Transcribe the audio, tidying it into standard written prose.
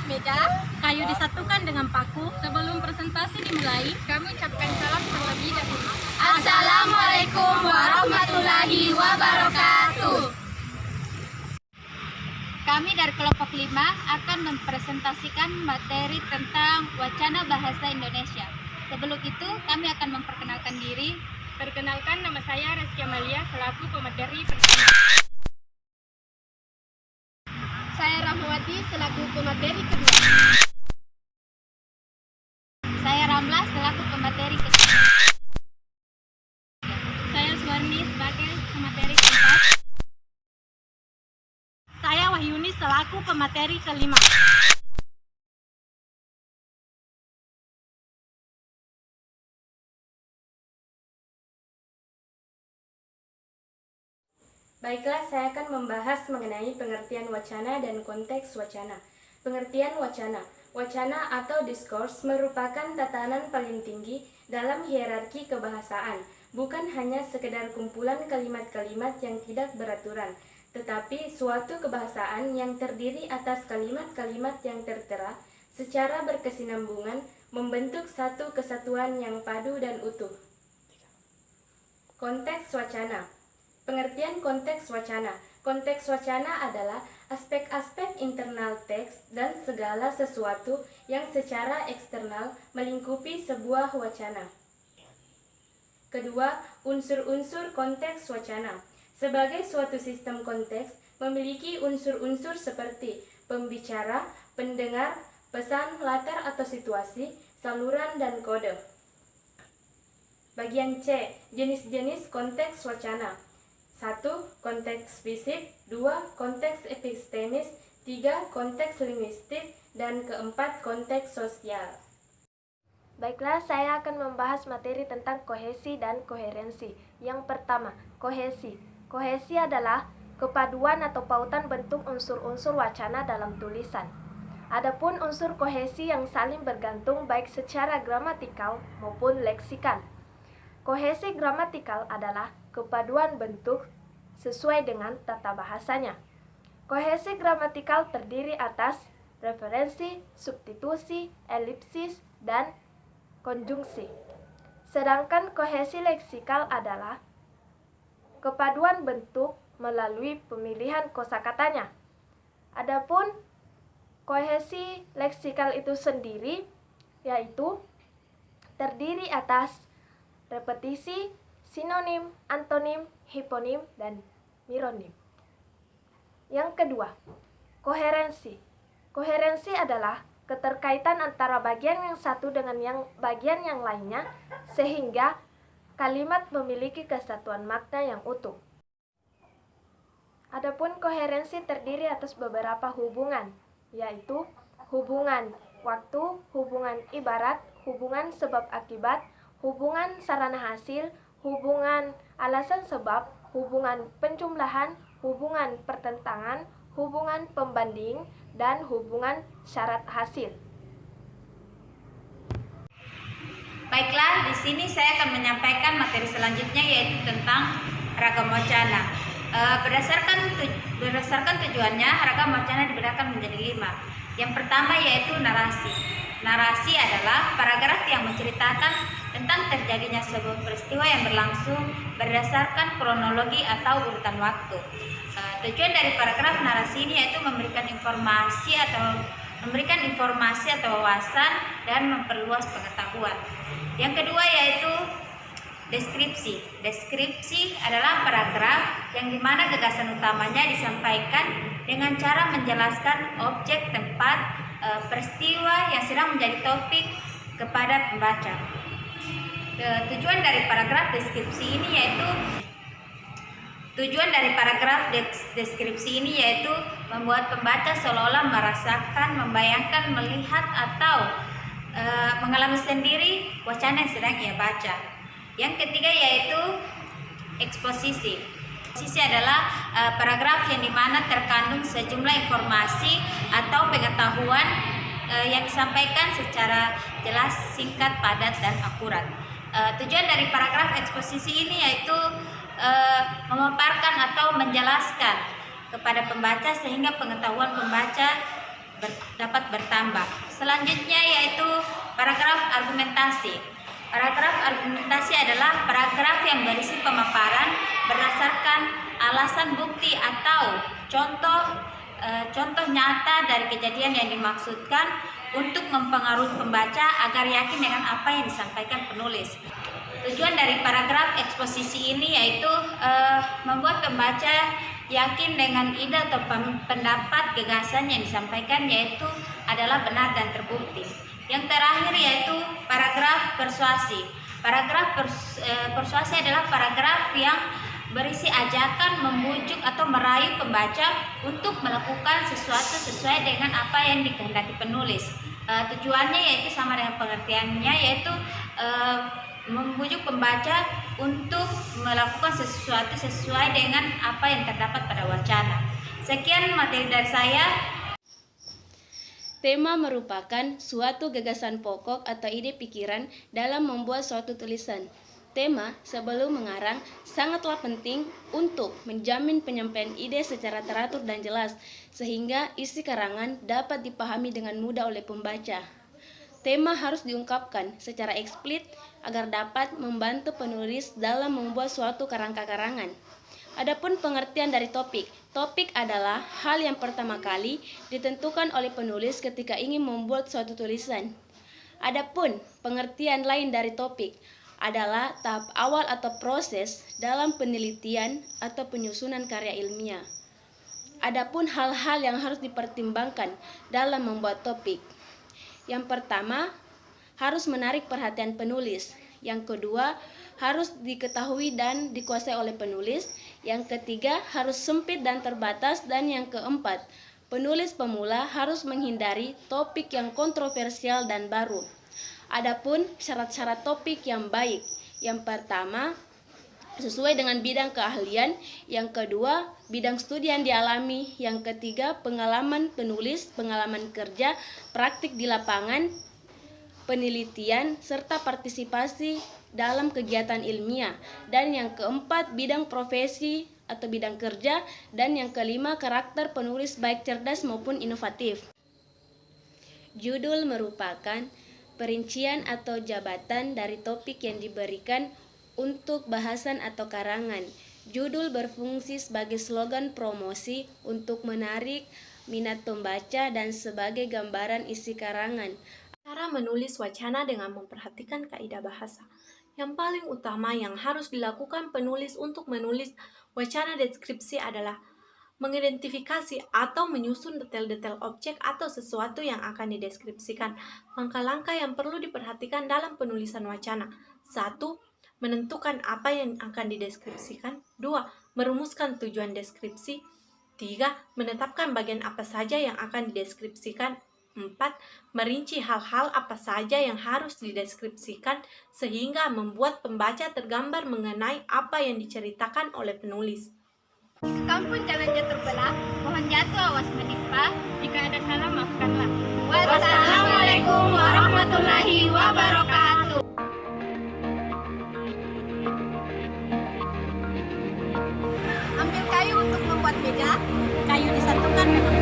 atas meja, kayu disatukan dengan paku. Sebelum presentasi dimulai, kami ucapkan salam terlebih dahulu. Assalamualaikum warahmatullahi wabarakatuh. Kami dari kelompok 5 akan mempresentasikan materi tentang wacana bahasa Indonesia. Sebelum itu, kami akan memperkenalkan diri. Perkenalkan, nama saya Reski Amalia selaku pemateri pertama. Saya Rahmawati selaku pemateri kedua. Saya Ramla selaku pemateri ketiga. Saya Suwarni sebagai pemateri keempat. Saya Wahyuni selaku pemateri kelima. Baiklah, saya akan membahas mengenai pengertian wacana dan konteks wacana. Pengertian wacana. Wacana atau diskurs merupakan tatanan paling tinggi dalam hierarki kebahasaan, bukan hanya sekedar kumpulan kalimat-kalimat yang tidak beraturan, tetapi suatu kebahasaan yang terdiri atas kalimat-kalimat yang tertera secara berkesinambungan membentuk satu kesatuan yang padu dan utuh. Konteks wacana. Pengertian konteks wacana. Konteks wacana adalah aspek-aspek internal teks dan segala sesuatu yang secara eksternal melingkupi sebuah wacana. Kedua, unsur-unsur konteks wacana. Sebagai suatu sistem konteks, memiliki unsur-unsur seperti pembicara, pendengar, pesan, latar atau situasi, saluran, dan kode. Bagian C, jenis-jenis konteks wacana. 1. Konteks fisik. 2. Konteks epistemis. 3. Konteks linguistik. Dan keempat, konteks sosial. Baiklah, saya akan membahas materi tentang kohesi dan koherensi. Yang pertama, kohesi. Kohesi adalah kepaduan atau pautan bentuk unsur-unsur wacana dalam tulisan. Adapun unsur kohesi yang saling bergantung baik secara gramatikal maupun leksikal. Kohesi gramatikal adalah kepaduan bentuk sesuai dengan tata bahasanya. Kohesi gramatikal terdiri atas referensi, substitusi, elipsis, dan konjungsi. Sedangkan kohesi leksikal adalah kepaduan bentuk melalui pemilihan kosakatanya. Adapun kohesi leksikal itu sendiri yaitu terdiri atas repetisi, sinonim, antonim, hiponim, dan mironim. Yang kedua, koherensi. Koherensi adalah keterkaitan antara bagian yang satu dengan bagian yang lainnya sehingga kalimat memiliki kesatuan makna yang utuh. Adapun koherensi terdiri atas beberapa hubungan, yaitu hubungan waktu, hubungan ibarat, hubungan sebab akibat, hubungan sarana hasil, hubungan alasan sebab, hubungan penjumlahan, hubungan pertentangan, hubungan pembanding, dan hubungan syarat hasil. Baiklah, di sini saya akan menyampaikan materi selanjutnya yaitu tentang ragam wacana. Berdasarkan tujuannya, ragam wacana dibedakan menjadi 5. Yang pertama yaitu narasi. Narasi adalah paragraf yang menceritakan tentang terjadinya sebuah peristiwa yang berlangsung berdasarkan kronologi atau urutan waktu. Tujuan dari paragraf narasi ini yaitu memberikan informasi atau wawasan dan memperluas pengetahuan. Yang kedua yaitu deskripsi. Deskripsi adalah paragraf yang dimana gagasan utamanya disampaikan dengan cara menjelaskan objek, tempat, peristiwa yang sedang menjadi topik kepada pembaca. Tujuan dari paragraf deskripsi ini yaitu membuat pembaca seolah-olah merasakan, membayangkan, melihat atau mengalami sendiri wacana yang sedang ia baca. Yang ketiga yaitu eksposisi. Eksposisi adalah paragraf yang dimana terkandung sejumlah informasi atau pengetahuan yang disampaikan secara jelas, singkat, padat, dan akurat. Tujuan dari paragraf eksposisi ini yaitu memaparkan atau menjelaskan kepada pembaca sehingga pengetahuan pembaca dapat bertambah. Selanjutnya yaitu paragraf argumentasi. Paragraf argumentasi adalah paragraf yang berisi pemaparan berdasarkan alasan bukti atau contoh nyata dari kejadian yang dimaksudkan untuk mempengaruhi pembaca agar yakin dengan apa yang disampaikan penulis. Tujuan dari paragraf eksposisi ini yaitu membuat pembaca yakin dengan ide atau pendapat gagasan yang disampaikan yaitu adalah benar dan terbukti. Yang terakhir yaitu paragraf persuasi. Paragraf persuasi adalah paragraf yang berisi ajakan, membujuk atau merayu pembaca untuk melakukan sesuatu sesuai dengan apa yang dikehendaki penulis. Tujuannya yaitu sama dengan pengertiannya, yaitu membujuk pembaca untuk melakukan sesuatu sesuai dengan apa yang terdapat pada wacana. Sekian materi dari saya. Tema merupakan suatu gagasan pokok atau ide pikiran dalam membuat suatu tulisan. Tema sebelum mengarang sangatlah penting untuk menjamin penyampaian ide secara teratur dan jelas, sehingga isi karangan dapat dipahami dengan mudah oleh pembaca. Tema harus diungkapkan secara eksplisit agar dapat membantu penulis dalam membuat suatu kerangka karangan. Adapun pengertian dari topik. Topik adalah hal yang pertama kali ditentukan oleh penulis ketika ingin membuat suatu tulisan. Adapun pengertian lain dari topik adalah tahap awal atau proses dalam penelitian atau penyusunan karya ilmiah. Adapun hal-hal yang harus dipertimbangkan dalam membuat topik. Yang pertama, harus menarik perhatian penulis. Yang kedua, harus diketahui dan dikuasai oleh penulis. Yang ketiga, harus sempit dan terbatas. Dan yang keempat, penulis pemula harus menghindari topik yang kontroversial dan baru. Adapun syarat-syarat topik yang baik. Yang pertama, sesuai dengan bidang keahlian. Yang kedua, bidang studi yang dialami. Yang ketiga, pengalaman penulis, pengalaman kerja, praktik di lapangan, penelitian, serta partisipasi dalam kegiatan ilmiah. Dan yang keempat, bidang profesi atau bidang kerja. Dan yang kelima, karakter penulis baik cerdas maupun inovatif. Judul merupakan perincian atau jabatan dari topik yang diberikan untuk bahasan atau karangan. Judul berfungsi sebagai slogan promosi untuk menarik minat pembaca dan sebagai gambaran isi karangan. Cara menulis wacana dengan memperhatikan kaidah bahasa. Yang paling utama yang harus dilakukan penulis untuk menulis wacana deskripsi adalah mengidentifikasi atau menyusun detail-detail objek atau sesuatu yang akan dideskripsikan. Langkah-langkah yang perlu diperhatikan dalam penulisan wacana. 1. Menentukan apa yang akan dideskripsikan. 2. Merumuskan tujuan deskripsi. 3. Menetapkan bagian apa saja yang akan dideskripsikan. 4. Merinci hal-hal apa saja yang harus dideskripsikan sehingga membuat pembaca tergambar mengenai apa yang diceritakan oleh penulis. Kampun jangan jatuh belah, mohon jatuh awas menimpa, jika ada salah maafkanlah. Wassalamualaikum warahmatullahi wabarakatuh. Ambil kayu untuk membuat meja, kayu disatukan dengan